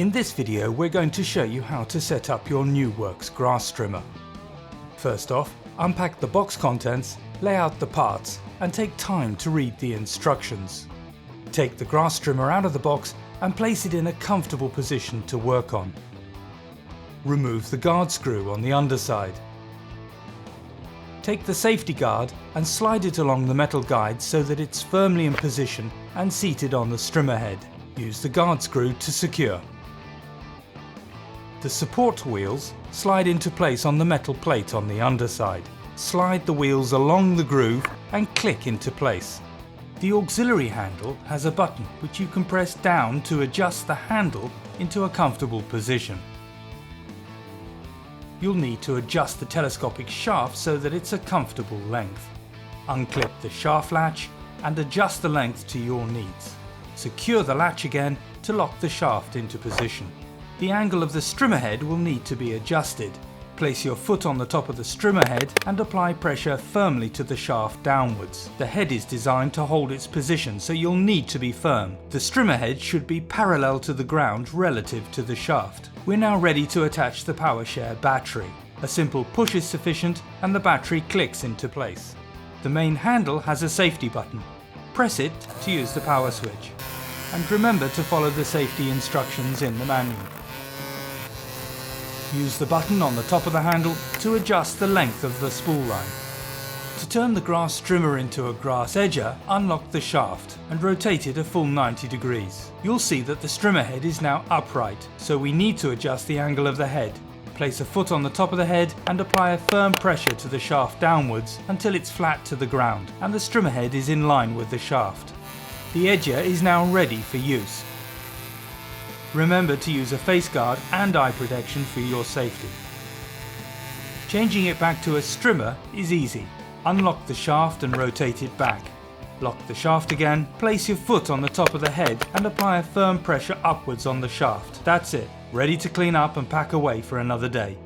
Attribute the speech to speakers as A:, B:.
A: In this video we're going to show you how to set up your new WORX Grass Trimmer. First off, unpack the box contents, lay out the parts and take time to read the instructions. Take the grass trimmer out of the box and place it in a comfortable position to work on. Remove the guard screw on the underside. Take the safety guard and slide it along the metal guide so that it's firmly in position and seated on the strimmer head. Use the guard screw to secure. The support wheels slide into place on the metal plate on the underside. Slide the wheels along the groove and click into place. The auxiliary handle has a button which you can press down to adjust the handle into a comfortable position. You'll need to adjust the telescopic shaft so that it's a comfortable length. Unclip the shaft latch and adjust the length to your needs. Secure the latch again to lock the shaft into position. The angle of the strimmer head will need to be adjusted. Place your foot on the top of the strimmer head and apply pressure firmly to the shaft downwards. The head is designed to hold its position, so you'll need to be firm. The strimmer head should be parallel to the ground relative to the shaft. We're now ready to attach the PowerShare battery. A simple push is sufficient and the battery clicks into place. The main handle has a safety button. Press it to use the power switch. And remember to follow the safety instructions in the manual. Use the button on the top of the handle to adjust the length of the spool line. To turn the grass trimmer into a grass edger, unlock the shaft and rotate it a full 90 degrees. You'll see that the strimmer head is now upright, so we need to adjust the angle of the head. Place a foot on the top of the head and apply a firm pressure to the shaft downwards until it's flat to the ground and the strimmer head is in line with the shaft. The edger is now ready for use. Remember to use a face guard and eye protection for your safety. Changing it back to a strimmer is easy. Unlock the shaft and rotate it back. Lock the shaft again, place your foot on the top of the head and apply a firm pressure upwards on the shaft. That's it, ready to clean up and pack away for another day.